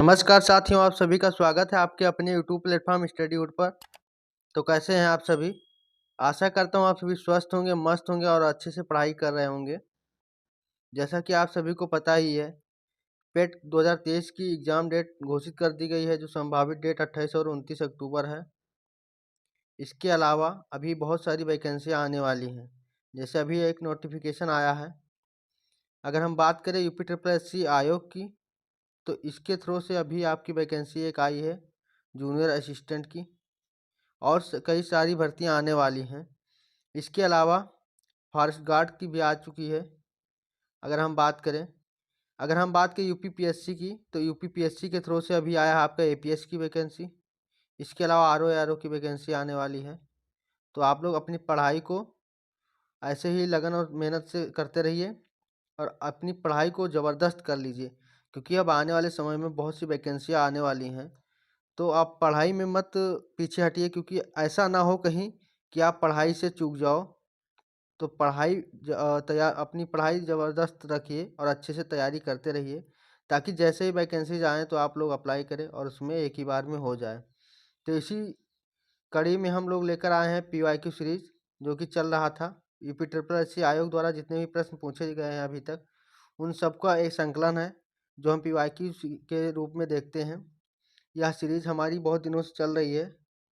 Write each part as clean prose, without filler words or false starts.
नमस्कार साथियों, आप सभी का स्वागत है आपके अपने यूट्यूब प्लेटफॉर्म स्टडीवुड पर। तो कैसे हैं आप सभी? आशा करता हूं आप सभी स्वस्थ होंगे, मस्त होंगे और अच्छे से पढ़ाई कर रहे होंगे। जैसा कि आप सभी को पता ही है, पेट 2023 की एग्ज़ाम डेट घोषित कर दी गई है, जो संभावित डेट 28 और 29 अक्टूबर है। इसके अलावा अभी बहुत सारी वैकेंसियाँ आने वाली हैं। जैसे अभी एक नोटिफिकेशन आया है, अगर हम बात करें यूपी ट्रिपल एससी आयोग की, तो इसके थ्रू से अभी आपकी वैकेंसी एक आई है जूनियर असिस्टेंट की, और कई सारी भर्तियां आने वाली हैं। इसके अलावा फॉरेस्ट गार्ड की भी आ चुकी है। अगर हम बात करें यूपी पीएससी की, तो यूपी पीएससी के थ्रू से अभी आया है आपका एपीएस की वैकेंसी। इसके अलावा आरओ की वैकेंसी आने वाली है। तो आप लोग अपनी पढ़ाई को ऐसे ही लगन और मेहनत से करते रहिए और अपनी पढ़ाई को ज़बरदस्त कर लीजिए, क्योंकि अब आने वाले समय में बहुत सी वैकेंसियाँ आने वाली हैं। तो आप पढ़ाई में मत पीछे हटिए, क्योंकि ऐसा ना हो कहीं कि आप पढ़ाई से चूक जाओ। तो अपनी पढ़ाई ज़बरदस्त रखिए और अच्छे से तैयारी करते रहिए, ताकि जैसे ही वैकेंसीज आएँ तो आप लोग अप्लाई करें और उसमें एक ही बार में हो जाए। तो इसी कड़ी में हम लोग लेकर आए हैं पीवाईक्यू सीरीज़, जो कि चल रहा था। यूपी ट्रिपल एससी आयोग द्वारा जितने भी प्रश्न पूछे गए हैं अभी तक, उन सबका एक संकलन है, जो हम पीवाईक्यू के रूप में देखते हैं। यह सीरीज़ हमारी बहुत दिनों से चल रही है।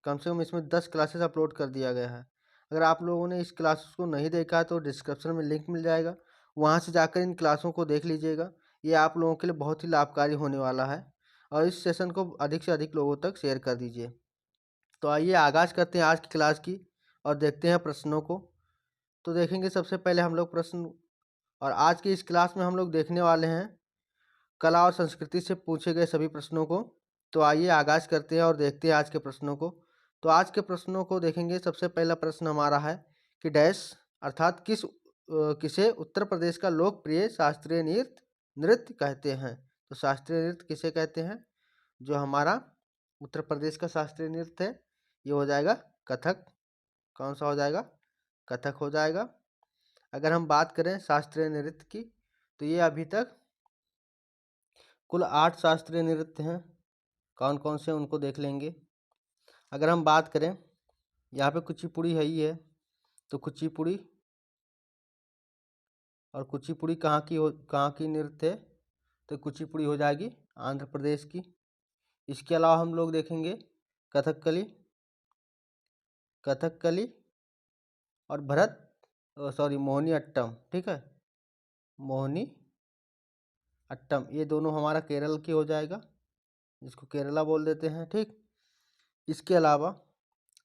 कम से कम इसमें 10 क्लासेस अपलोड कर दिया गया है। अगर आप लोगों ने इस क्लासेस को नहीं देखा है तो डिस्क्रिप्शन में लिंक मिल जाएगा, वहाँ से जाकर इन क्लासों को देख लीजिएगा। ये आप लोगों के लिए बहुत ही लाभकारी होने वाला है, और इस सेशन को अधिक से अधिक लोगों तक शेयर कर दीजिए। तो आइए आगाज़ करते हैं आज की क्लास की और देखते हैं प्रश्नों को। तो देखेंगे सबसे पहले हम लोग प्रश्न, और आज की इस क्लास में हम लोग देखने वाले हैं कला और संस्कृति से पूछे गए सभी प्रश्नों को। तो आइए आगाज़ करते हैं और देखते हैं आज के प्रश्नों को। तो आज के प्रश्नों को देखेंगे। सबसे पहला प्रश्न हमारा है कि डैश अर्थात किसे उत्तर प्रदेश का लोकप्रिय शास्त्रीय नृत्य नृत्य कहते हैं। तो शास्त्रीय नृत्य किसे कहते हैं? जो हमारा उत्तर प्रदेश का शास्त्रीय नृत्य है, ये हो जाएगा कथक। कौन सा हो जाएगा? कथक हो जाएगा। अगर हम बात करें शास्त्रीय नृत्य की, तो ये अभी तक कुल 8 शास्त्रीय नृत्य हैं। कौन कौन से उनको देख लेंगे। अगर हम बात करें, यहाँ पे कुचिपुड़ी है ही है, तो कुचिपुड़ी, और कुचिपुड़ी कहाँ की नृत्य है? तो कुचिपुड़ी हो जाएगी आंध्र प्रदेश की। इसके अलावा हम लोग देखेंगे कथकली, कथकली और मोहिनी अट्टम। ठीक है, मोहिनी अट्टम, ये दोनों हमारा केरल की हो जाएगा, जिसको केरला बोल देते हैं। ठीक, इसके अलावा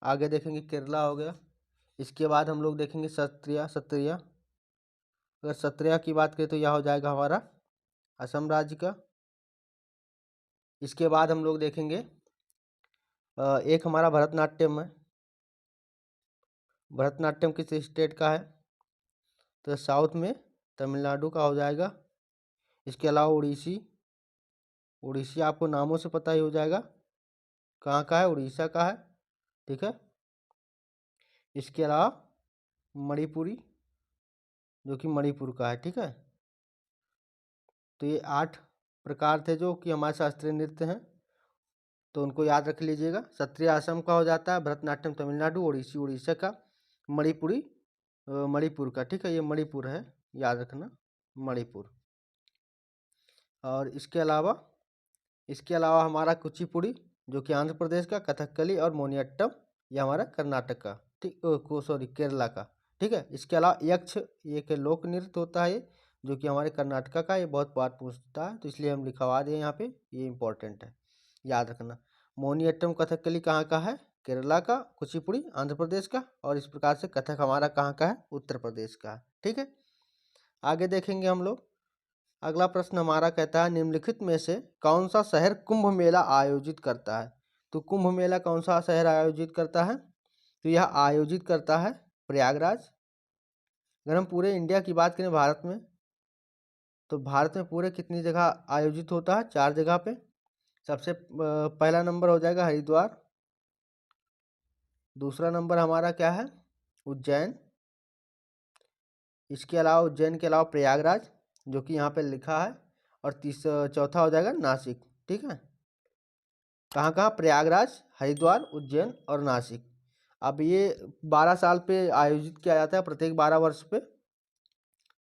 आगे देखेंगे केरला हो गया। इसके बाद हम लोग देखेंगे सत्रिया। अगर सत्रिया की बात करें तो यह हो जाएगा हमारा असम राज्य का। इसके बाद हम लोग देखेंगे एक हमारा भरतनाट्यम है। भरतनाट्यम किस स्टेट का है? तो साउथ में तमिलनाडु का हो जाएगा। इसके अलावा उड़ीसी आपको नामों से पता ही हो जाएगा कहाँ का है, उड़ीसा का है। ठीक है, इसके अलावा मणिपुरी, जो कि मणिपुर का है। ठीक है, तो ये 8 प्रकार थे जो कि हमारे शास्त्रीय नृत्य हैं, तो उनको याद रख लीजिएगा। सत्रिय असम का हो जाता है, भरतनाट्यम तमिलनाडु, ओडिसी उड़ीसा का, मणिपुरी मणिपुर का। ठीक है, ये मणिपुर है, याद रखना, मणिपुर। और इसके अलावा हमारा कुचिपुड़ी, जो कि आंध्र प्रदेश का, कथकली और मोहिनीअट्टम ये हमारा कर्नाटक का, ठीक, केरला का। ठीक है, इसके अलावा यक्ष, ये एक लोक नृत्य होता है, जो कि हमारे कर्नाटका का। ये बहुत बार पूछता है, तो इसलिए हम लिखवा दिए यहाँ पे, ये इंपॉर्टेंट है, याद रखना। मोहिनीअट्टम कथकली कहाँ का है? केरला का। कुचिपुड़ी आंध्र प्रदेश का। और इस प्रकार से कथक हमारा कहाँ का है? उत्तर प्रदेश का। ठीक है, आगे देखेंगे हम लोग। अगला प्रश्न हमारा कहता है निम्नलिखित में से कौन सा शहर कुंभ मेला आयोजित करता है। तो कुंभ मेला कौन सा शहर आयोजित करता है? तो यह आयोजित करता है प्रयागराज। अगर हम पूरे इंडिया की बात करें, भारत में, तो भारत में पूरे कितनी जगह आयोजित होता है? 4 जगह पे। सबसे पहला नंबर हो जाएगा हरिद्वार। दूसरा नंबर हमारा क्या है? उज्जैन। इसके अलावा उज्जैन के अलावा प्रयागराज, जो कि यहाँ पे लिखा है। और चौथा हो जाएगा नासिक। ठीक है, कहाँ कहाँ? प्रयागराज, हरिद्वार, उज्जैन और नासिक। अब ये 12 साल पे आयोजित किया जाता है, प्रत्येक 12 वर्ष पे,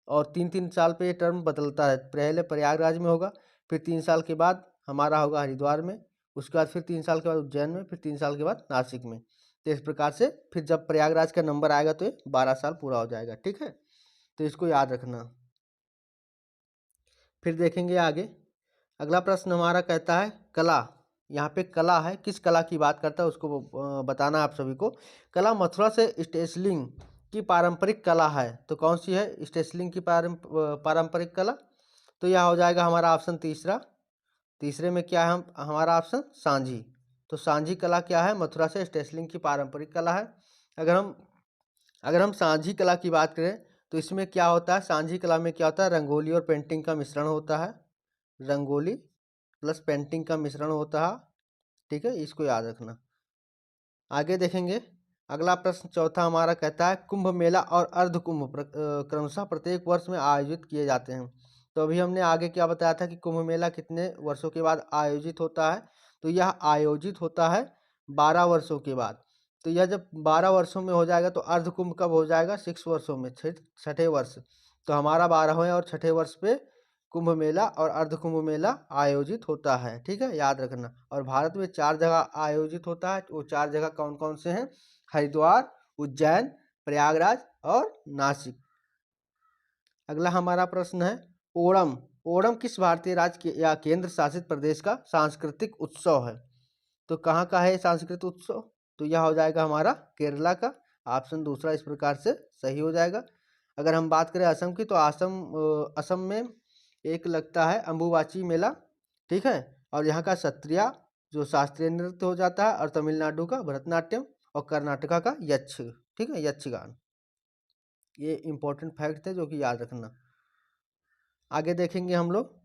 और 3-3 साल पे ये टर्म बदलता है। पहले प्रयागराज में होगा, फिर 3 साल के बाद हमारा होगा हरिद्वार में, उसके बाद फिर 3 साल के बाद उज्जैन में, फिर 3 साल के बाद नासिक में। तो इस प्रकार से फिर जब प्रयागराज का नंबर आएगा तो ये 12 साल पूरा हो जाएगा। ठीक है, तो इसको याद रखना। फिर देखेंगे आगे। अगला प्रश्न हमारा कहता है कला। यहाँ पे कला है, किस कला की बात करता है उसको बताना आप सभी को। कला मथुरा से स्टेसलिंग की पारंपरिक कला है। तो कौन सी है स्टेसलिंग की पारंपरिक कला? तो यह हो जाएगा हमारा ऑप्शन तीसरा। तीसरे में क्या है हमारा ऑप्शन? सांझी। तो सांझी कला क्या है? मथुरा से स्टेसलिंग की पारंपरिक कला है। अगर हम सांझी कला की बात करें तो इसमें क्या होता है? सांझी कला में क्या होता है? रंगोली और पेंटिंग का मिश्रण होता है। रंगोली प्लस पेंटिंग का मिश्रण होता है। ठीक है, इसको याद रखना। आगे देखेंगे। अगला प्रश्न चौथा हमारा कहता है कुंभ मेला और अर्ध कुंभ क्रमशः प्रत्येक वर्ष में आयोजित किए जाते हैं। तो अभी हमने आगे क्या बताया था कि कुंभ मेला कितने वर्षों के बाद आयोजित होता है? तो यह आयोजित होता है 12 वर्षों के बाद। तो यह जब 12 वर्षों में हो जाएगा तो अर्ध कुंभ कब हो जाएगा? 6 वर्षों में, छठे वर्ष। तो हमारा 12वें और छठे वर्ष पे कुंभ मेला और अर्ध कुंभ मेला आयोजित होता है। ठीक है, याद रखना। और भारत में 4 जगह आयोजित होता है। वो 4 जगह कौन कौन से हैं? हरिद्वार, उज्जैन, प्रयागराज और नासिक। अगला हमारा प्रश्न है ओणम। ओणम किस भारतीय राज्य के या केंद्र शासित प्रदेश का सांस्कृतिक उत्सव है? तो कहाँ का है सांस्कृतिक उत्सव? तो यह हो जाएगा हमारा केरला का। ऑप्शन दूसरा इस प्रकार से सही हो जाएगा। अगर हम बात करें असम की तो असम में एक लगता है अम्बुबाची मेला। ठीक है, और यहाँ का सत्रिया जो शास्त्रीय नृत्य हो जाता है, और तमिलनाडु का भरतनाट्यम, और कर्नाटका का यक्ष। ठीक है, यक्षगान। ये इंपॉर्टेंट फैक्ट थे जो कि याद रखना। आगे देखेंगे हम लोग।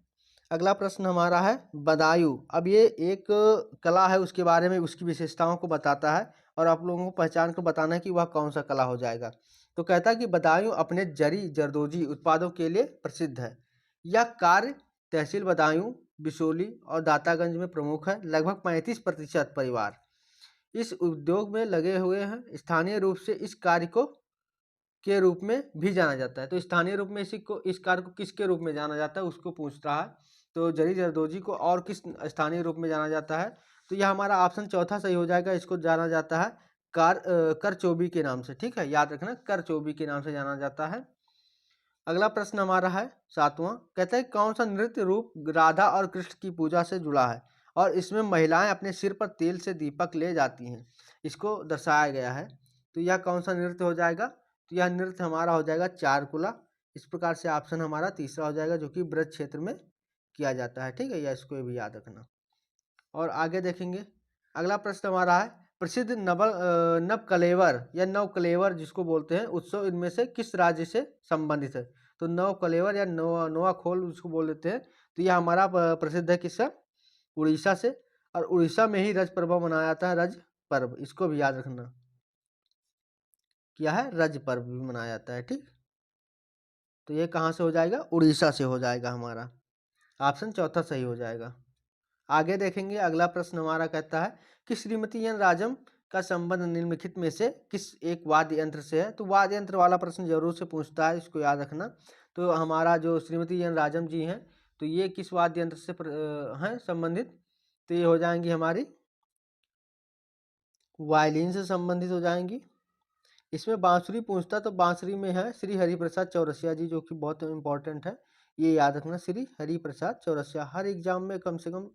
अगला प्रश्न हमारा है बदायूं। अब ये एक कला है, उसके बारे में उसकी विशेषताओं को बताता है और आप लोगों को पहचान को बताना है कि वह कौन सा कला हो जाएगा। तो कहता है कि बदायूं अपने जरी जरदोजी उत्पादों के लिए प्रसिद्ध है। यह कार्य तहसील बदायूं, बिशोली और दातागंज में प्रमुख है। लगभग 35% परिवार इस उद्योग में लगे हुए हैं। स्थानीय रूप से इस कार्य को के रूप में भी जाना जाता है। तो स्थानीय रूप में इस कार्य को किसके रूप में जाना जाता है उसको पूछ रहा है। तो जरी जरदोजी को और किस स्थानीय रूप में जाना जाता है? तो यह हमारा ऑप्शन चौथा सही हो जाएगा। इसको जाना जाता है करचौबी के नाम से। ठीक है, याद रखना, करचौबी के नाम से जाना जाता है। अगला प्रश्न हमारा है सातवां। कहता है कौन सा नृत्य रूप राधा और कृष्ण की पूजा से जुड़ा है और इसमें महिलाएं अपने सिर पर तेल से दीपक ले जाती हैं, इसको दर्शाया गया है। तो यह कौन सा नृत्य हो जाएगा? तो यह नृत्य हमारा हो जाएगा चारकुला। इस प्रकार से ऑप्शन हमारा तीसरा हो जाएगा, जो कि ब्रज क्षेत्र में किया जाता है। ठीक है, या इसको भी याद रखना। और आगे देखेंगे। अगला प्रश्न हमारा है प्रसिद्ध नव कलेवर या नव कलेवर जिसको बोलते हैं उत्सव इनमें से किस राज्य से संबंधित है? तो नव कलेवर या नोआ खोल जिसको बोल देते हैं, तो यह हमारा प्रसिद्ध है किससे? उड़ीसा से। और उड़ीसा में ही रज पर्व मनाया जाता है, रज पर्व, इसको भी याद रखना। क्या है? रज पर्व भी मनाया जाता है। ठीक, तो ये कहाँ से हो जाएगा? उड़ीसा से हो जाएगा हमारा। ऑप्शन चौथा सही हो जाएगा। आगे देखेंगे। अगला प्रश्न हमारा कहता है कि श्रीमती एन राजम का संबंध निम्नलिखित में से किस एक वाद्य यंत्र से है? तो वाद्य यंत्र वाला प्रश्न जरूर से पूछता है, इसको याद रखना। तो हमारा जो श्रीमती एन राजम जी हैं, तो ये किस वाद्य यंत्र से हैं संबंधित? तो ये हो जाएंगी हमारी वायलिन से संबंधित हो जाएंगी। इसमें बांसुरी पूछता तो बांसुरी में है श्री हरिप्रसाद चौरसिया जी, जो कि बहुत इंपॉर्टेंट है। ये याद रखना, श्री हरिप्रसाद चौरसिया। हर एग्जाम में कम से कम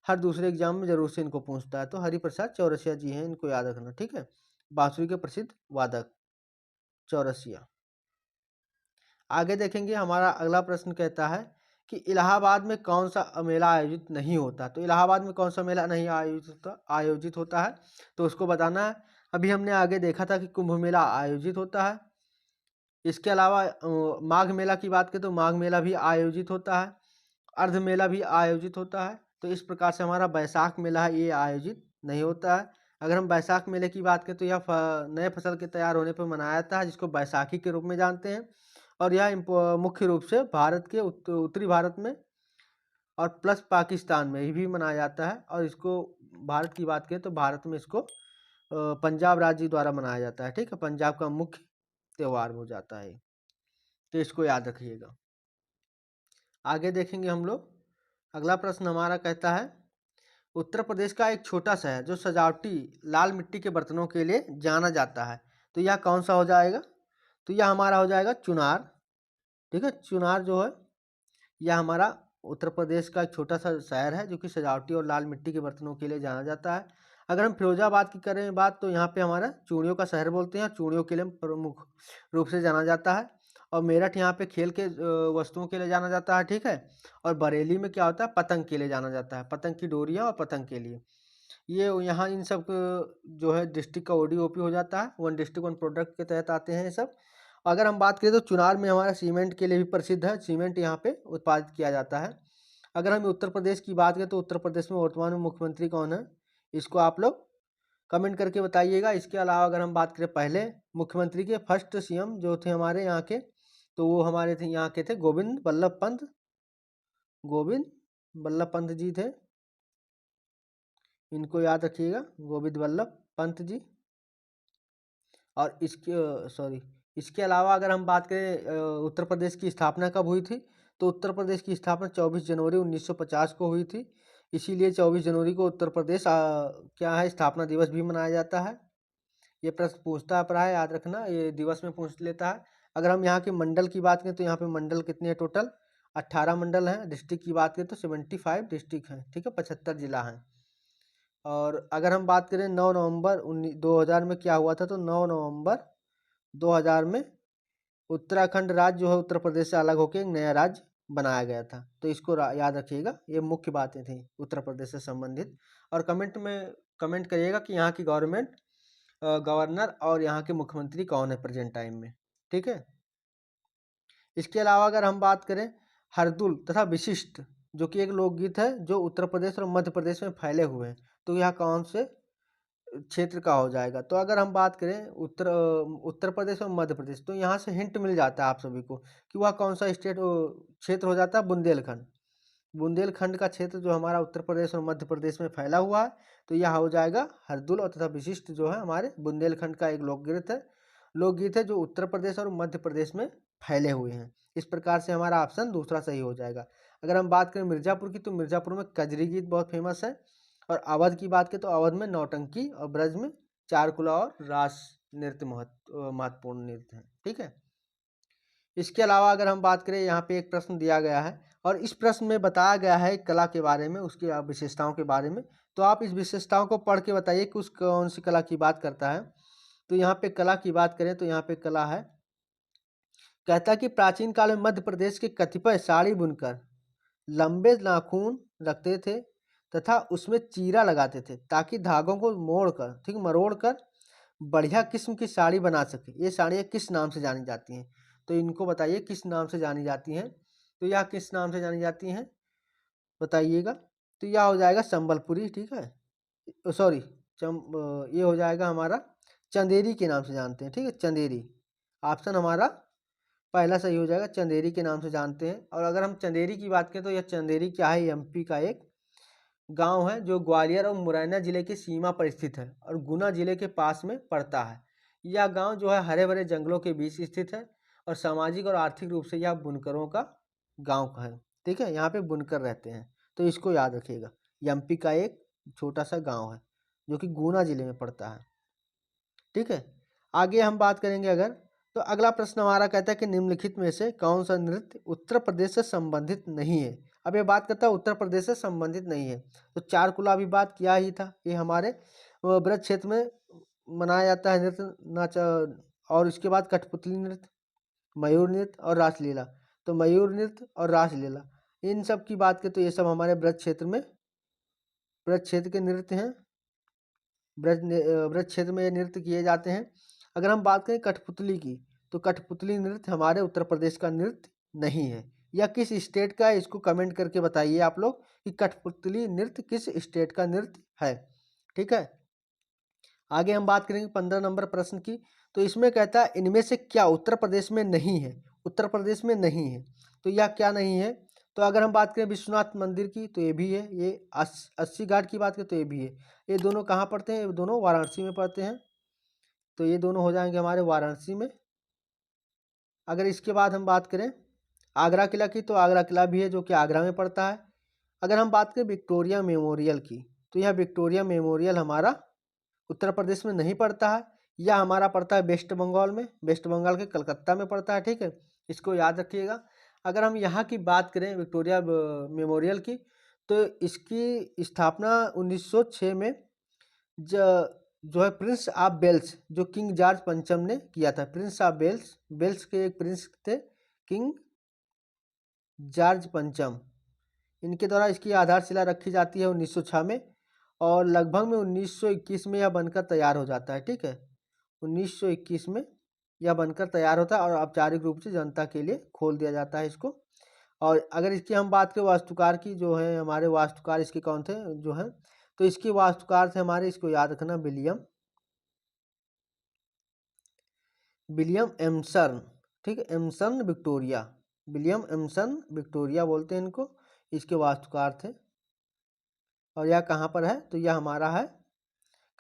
हर दूसरे एग्जाम में जरूर से इनको पूछता है। तो हरिप्रसाद चौरसिया जी हैं, इनको याद रखना। ठीक है, बांसुरी के प्रसिद्ध वादक चौरसिया। आगे देखेंगे। हमारा अगला प्रश्न कहता है कि इलाहाबाद में कौन सा मेला आयोजित नहीं होता? तो इलाहाबाद में कौन सा मेला नहीं आयोजित होता है? तो उसको बताना है। अभी हमने आगे देखा था कि कुंभ मेला आयोजित होता है। इसके अलावा माघ मेला की बात करें तो माघ मेला भी आयोजित होता है। अर्ध मेला भी आयोजित होता है। तो इस प्रकार से हमारा बैसाख मेला है, ये आयोजित नहीं होता है। अगर हम बैसाख मेले की बात करें तो यह नए फसल के तैयार होने पर मनाया जाता है, जिसको बैसाखी के रूप में जानते हैं। और यह मुख्य रूप से भारत के उत्तरी भारत में और प्लस पाकिस्तान में भी मनाया जाता है। और इसको भारत की बात करें तो भारत में इसको पंजाब राज्य द्वारा मनाया जाता है, ठीक है, पंजाब का मुख्य त्यौहार हो जाता है, तो इसको याद रखिएगा। आगे देखेंगे हम लोग। अगला प्रश्न हमारा कहता है, उत्तर प्रदेश का एक छोटा शहर जो सजावटी लाल मिट्टी के बर्तनों के लिए जाना जाता है, तो यह कौन सा हो जाएगा? तो यह हमारा हो जाएगा चुनार, ठीक है। चुनार जो है यह हमारा उत्तर प्रदेश का एक छोटा सा शहर है जो कि सजावटी और लाल मिट्टी के बर्तनों के लिए जाना जाता है। अगर हम फिरोजाबाद की करें बात तो यहाँ पे हमारा चूड़ियों का शहर बोलते हैं, चूड़ियों के लिए प्रमुख रूप से जाना जाता है। और मेरठ यहाँ पे खेल के वस्तुओं के लिए जाना जाता है, ठीक है। और बरेली में क्या होता है, पतंग के लिए जाना जाता है, पतंग की डोरियाँ और पतंग के लिए। ये यहाँ इन सब जो है डिस्ट्रिक्ट का ODOP हो जाता है, वन डिस्ट्रिक्ट वन प्रोडक्ट के तहत आते हैं ये सब। अगर हम बात करें तो चुनार में हमारा सीमेंट के लिए भी प्रसिद्ध है, सीमेंट यहाँ पे उत्पादित किया जाता है। अगर हम उत्तर प्रदेश की बात करें तो उत्तर प्रदेश में वर्तमान में मुख्यमंत्री कौन है, इसको आप लोग कमेंट करके बताइएगा। इसके अलावा अगर हम बात करें पहले मुख्यमंत्री के फर्स्ट CM जो थे हमारे यहाँ के, तो वो हमारे थे यहाँ के थे गोविंद बल्लभ पंत जी थे, इनको याद रखिएगा, गोविंद बल्लभ पंत जी। और इसके अलावा अगर हम बात करें उत्तर प्रदेश की स्थापना कब हुई थी, तो उत्तर प्रदेश की स्थापना 24 जनवरी 1950 को हुई थी। इसीलिए 24 जनवरी को उत्तर प्रदेश क्या है, स्थापना दिवस भी मनाया जाता है। ये प्रश्न पूछता है प्राय, याद रखना, ये दिवस में पूछ लेता है। अगर हम यहाँ के मंडल की बात करें तो यहाँ पे मंडल कितने हैं टोटल, 18 मंडल हैं। डिस्ट्रिक्ट की बात करें तो 75 डिस्ट्रिक्ट हैं, ठीक है, 75 जिला हैं। और अगर हम बात करें 9 नवंबर 2000 में क्या हुआ था, तो 9 नवंबर 2000 में उत्तराखंड राज्य जो है उत्तर प्रदेश से अलग होकर एक नया राज्य बनाया गया था, तो इसको याद रखिएगा। ये मुख्य बातें थी उत्तर प्रदेश से संबंधित। और कमेंट में कमेंट करिएगा कि यहाँ की गवर्नर और यहाँ के मुख्यमंत्री कौन है प्रेजेंट टाइम में, ठीक है। इसके अलावा अगर हम बात करें हरदुल तथा विशिष्ट, जो कि एक लोकगीत है जो उत्तर प्रदेश और मध्य प्रदेश में फैले हुए हैं, तो यह कौन से क्षेत्र का हो जाएगा? तो अगर हम बात करें उत्तर प्रदेश और मध्य प्रदेश, तो यहाँ से हिंट मिल जाता है आप सभी को कि वह कौन सा क्षेत्र हो जाता है, बुंदेलखंड। बुंदेलखंड का क्षेत्र जो हमारा उत्तर प्रदेश और मध्य प्रदेश में फैला हुआ है, तो यह हो जाएगा हरदुल। और तथा विशिष्ट जो है हमारे बुंदेलखंड का एक लोकगीत है जो उत्तर प्रदेश और मध्य प्रदेश में फैले हुए हैं। इस प्रकार से हमारा ऑप्शन दूसरा सही हो जाएगा। अगर हम बात करें मिर्जापुर की, तो मिर्जापुर में कजरी गीत बहुत फेमस है। और अवध की बात करें तो अवध में नौटंकी और ब्रज में चारकुला और रास नृत्य महत्वपूर्ण नृत्य है, ठीक है। इसके अलावा अगर हम बात करें, यहाँ पे एक प्रश्न दिया गया है और इस प्रश्न में बताया गया है कला के बारे में, उसकी विशेषताओं के बारे में। तो आप इस विशेषताओं को पढ़ के बताइए कि उस कौन सी कला की बात करता है। तो यहाँ पे कला की बात करें तो यहाँ पे कला है, कहता है कि प्राचीन काल में मध्य प्रदेश के कतिपय साड़ी बुनकर लंबे नाखून रखते थे तथा उसमें चीरा लगाते थे ताकि धागों को मरोड़ कर बढ़िया किस्म की साड़ी बना सके। ये साड़ियाँ किस नाम से जानी जाती हैं? तो इनको बताइए किस नाम से जानी जाती हैं। तो यह किस नाम से जानी जाती हैं बताइएगा। तो यह हो जाएगा संबलपुरी, ठीक है, सॉरी ये हो जाएगा हमारा चंदेरी के नाम से जानते हैं, ठीक है, चंदेरी। ऑप्शन हमारा पहला सही हो जाएगा, चंदेरी के नाम से जानते हैं। और अगर हम चंदेरी की बात करें तो यह चंदेरी क्या है, MP का एक गांव है जो ग्वालियर और मुरैना जिले की सीमा पर स्थित है और गुना जिले के पास में पड़ता है। यह गांव जो है हरे भरे जंगलों के बीच स्थित है और सामाजिक और आर्थिक रूप से यह बुनकरों का गांव है, ठीक है, यहाँ पे बुनकर रहते हैं, तो इसको याद रखिएगा। MP का एक छोटा सा गाँव है जो कि गुना जिले में पड़ता है, ठीक है। आगे हम बात करेंगे अगर, तो अगला प्रश्न हमारा कहता है कि निम्नलिखित में से कौन सा नृत्य उत्तर प्रदेश से संबंधित नहीं है। अब ये बात करता है उत्तर प्रदेश से संबंधित नहीं है, तो चारकुला अभी बात किया ही था, ये हमारे ब्रज क्षेत्र में मनाया जाता है नृत्य नाच। और इसके बाद कठपुतली नृत्य, मयूर नृत्य और रासलीला। तो मयूर नृत्य और रासलीला इन सब की बात करें तो ये सब हमारे ब्रज क्षेत्र के नृत्य हैं। ब्रज क्षेत्र में ये नृत्य किए जाते हैं। अगर हम बात करें कठपुतली की, तो कठपुतली नृत्य हमारे उत्तर प्रदेश का नृत्य नहीं है। यह किस स्टेट का है, इसको कमेंट करके बताइए आप लोग कि कठपुतली नृत्य किस स्टेट का नृत्य है, ठीक है। आगे हम बात करेंगे 15 नंबर प्रश्न की। तो इसमें कहता है इनमें से क्या उत्तर प्रदेश में नहीं है, उत्तर प्रदेश में नहीं है। तो यह क्या नहीं है, तो अगर हम बात करें विश्वनाथ मंदिर की तो ये भी है, ये 80 घाट की बात करें तो ये भी है। ये दोनों कहाँ पड़ते हैं? ये दोनों वाराणसी में पड़ते हैं, तो ये दोनों हो जाएंगे हमारे वाराणसी में। अगर इसके बाद हम बात करें आगरा किला की, तो आगरा किला भी है जो कि आगरा में पड़ता है। अगर हम बात करें विक्टोरिया मेमोरियल की, तो यह विक्टोरिया मेमोरियल हमारा उत्तर प्रदेश में नहीं पड़ता है, यह हमारा पड़ता है वेस्ट बंगाल में, वेस्ट बंगाल के कलकत्ता में पड़ता है, ठीक है, इसको याद रखिएगा। अगर हम यहाँ की बात करें विक्टोरिया मेमोरियल की, तो इसकी स्थापना 1906 में जो है प्रिंस ऑफ वेल्स, जो किंग जॉर्ज पंचम ने किया था। प्रिंस ऑफ वेल्स, वेल्स के एक प्रिंस थे किंग जॉर्ज पंचम, इनके द्वारा इसकी आधारशिला रखी जाती है 1906 में, और लगभग में 1921 में यह बनकर तैयार हो जाता है, ठीक है, 1921 में यह बनकर तैयार होता है और औपचारिक रूप से जनता के लिए खोल दिया जाता है इसको। और अगर इसकी हम बात करें वास्तुकार की, जो है हमारे वास्तुकार इसके कौन थे जो है, तो इसके वास्तुकार थे हमारे, इसको याद रखना, विलियम एमसन, ठीक है, एमसन विक्टोरिया, विलियम एमसन विक्टोरिया बोलते हैं इनको, इसके वास्तुकार थे। और यह कहाँ पर है? तो यह हमारा है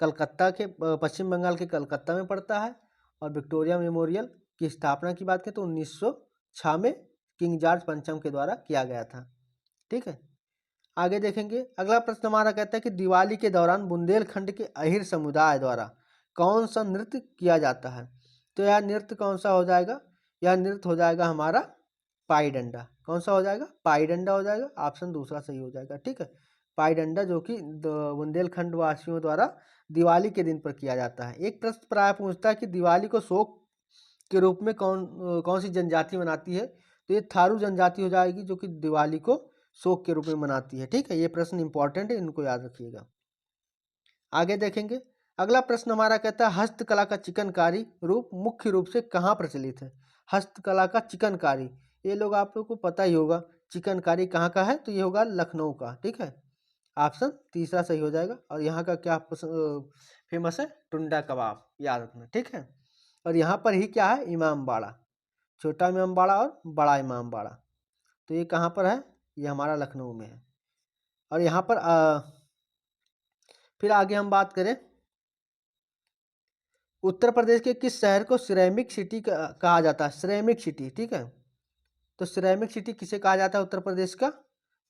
कलकत्ता के, पश्चिम बंगाल के कलकत्ता में पड़ता है। और विक्टोरिया मेमोरियल की स्थापना की बात करें तो 1906 में किंग जॉर्ज पंचम के द्वारा किया गया था, ठीक है। आगे देखेंगे, अगला प्रश्न हमारा कहता है कि दिवाली के दौरान बुंदेलखंड के अहिर समुदाय द्वारा कौन सा नृत्य किया जाता है? तो यह नृत्य कौन सा हो जाएगा? यह नृत्य हो जाएगा हमारा पाई डंडा। कौन सा हो जाएगा? पाई डंडा हो जाएगा, ऑप्शन दूसरा सही हो जाएगा, ठीक है, पाई डंडा, जो कि बुंदेलखंड वासियों द्वारा दिवाली के दिन पर किया जाता है। एक प्रश्न प्राय पूछता है कि दिवाली को शोक के रूप में कौन सी जनजाति मनाती है? तो ये थारू जनजाति हो जाएगी, जो कि दिवाली को शोक के रूप में मनाती है, ठीक है। ये प्रश्न इंपॉर्टेंट है, इनको याद रखिएगा। आगे देखेंगे, अगला प्रश्न हमारा कहता है हस्तकला का चिकनकारी रूप मुख्य रूप से कहाँ प्रचलित है? हस्तकला का चिकनकारी, ये लोग आप लोग को पता ही होगा चिकनकारी कहाँ का है, तो ये होगा लखनऊ का, ठीक है, ऑप्शन तीसरा सही हो जाएगा। और यहाँ का क्या फेमस है? टुंडा कबाब, याद रखना, ठीक है। और यहाँ पर ही क्या है? इमामबाड़ा, छोटा इमामबाड़ा और बड़ा इमामबाड़ा, तो ये कहाँ पर है? ये हमारा लखनऊ में है। और यहाँ पर फिर आगे हम बात करें, उत्तर प्रदेश के किस शहर को सिरेमिक सिटी कहा जाता है? सिरेमिक सिटी, ठीक है, तो सिरेमिक सिटी किसे कहा जाता है उत्तर प्रदेश का?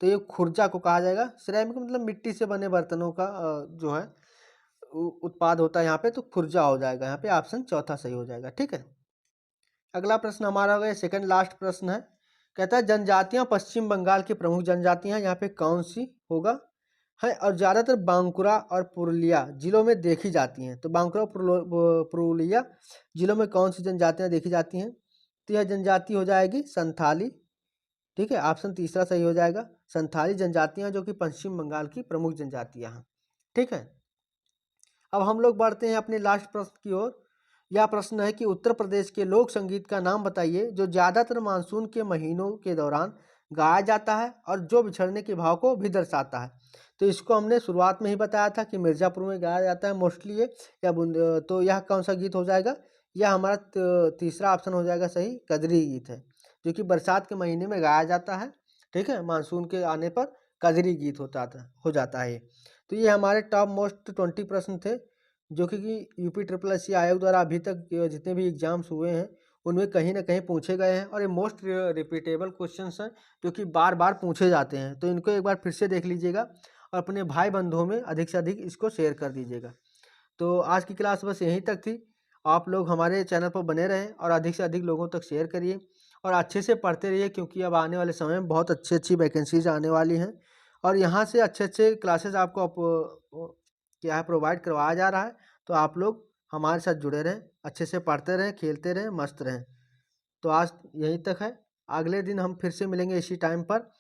तो ये खुर्जा को कहा जाएगा। सिरेमिक मतलब मिट्टी से बने बर्तनों का जो है उत्पाद होता है यहाँ पे, तो खुर्जा हो जाएगा यहाँ पे, ऑप्शन चौथा सही हो जाएगा, ठीक है। अगला प्रश्न हमारा होगा, सेकंड लास्ट प्रश्न है, कहता है जनजातियां पश्चिम बंगाल की प्रमुख जनजातियां यहाँ पे कौन सी होगा है? और ज़्यादातर बांकुरा और पुरुलिया जिलों में देखी जाती हैं। तो बांकुरा और पुरुलिया जिलों में कौन सी जनजातियां देखी जाती हैं? तो यह जनजाति हो जाएगी संथाली, ठीक है, ऑप्शन तीसरा सही हो जाएगा। संथाली जनजातियां जो कि पश्चिम बंगाल की प्रमुख जनजातियां हैं, ठीक है। अब हम लोग बढ़ते हैं अपने लास्ट प्रश्न की ओर। यह प्रश्न है कि उत्तर प्रदेश के लोक संगीत का नाम बताइए जो ज़्यादातर मानसून के महीनों के दौरान गाया जाता है और जो बिछड़ने के भाव को भी दर्शाता है। तो इसको हमने शुरुआत में ही बताया था कि मिर्ज़ापुर में गाया जाता है मोस्टली ये, या तो यह कौन सा गीत हो जाएगा? यह हमारा तीसरा ऑप्शन हो जाएगा सही, कजरी गीत है, जो कि बरसात के महीने में गाया जाता है, ठीक है, मानसून के आने पर कजरी गीत हो जाता है। तो ये हमारे टॉप मोस्ट 20 प्रश्न थे, जो कि यूपी ट्रिपल एस आयोग द्वारा अभी तक जितने भी एग्जाम्स हुए हैं उनमें कहीं ना कहीं पूछे गए हैं, और ये मोस्ट रिपीटेबल क्वेश्चंस हैं जो कि बार बार पूछे जाते हैं। तो इनको एक बार फिर से देख लीजिएगा और अपने भाई बंधुओं में अधिक से अधिक इसको शेयर कर दीजिएगा। तो आज की क्लास बस यहीं तक थी। आप लोग हमारे चैनल पर बने रहें और अधिक से अधिक लोगों तक शेयर करिए और अच्छे से पढ़ते रहिए, क्योंकि अब आने वाले समय में बहुत अच्छी अच्छी वैकेंसीज आने वाली हैं और यहाँ से अच्छे अच्छे क्लासेस आपको क्या है प्रोवाइड करवाया जा रहा है। तो आप लोग हमारे साथ जुड़े रहें, अच्छे से पढ़ते रहें, खेलते रहें, मस्त रहें। तो आज यहीं तक है, अगले दिन हम फिर से मिलेंगे इसी टाइम पर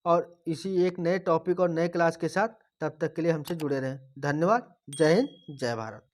और इसी एक नए टॉपिक और नए क्लास के साथ। तब तक के लिए हमसे जुड़े रहें। धन्यवाद। जय हिंद, जय भारत।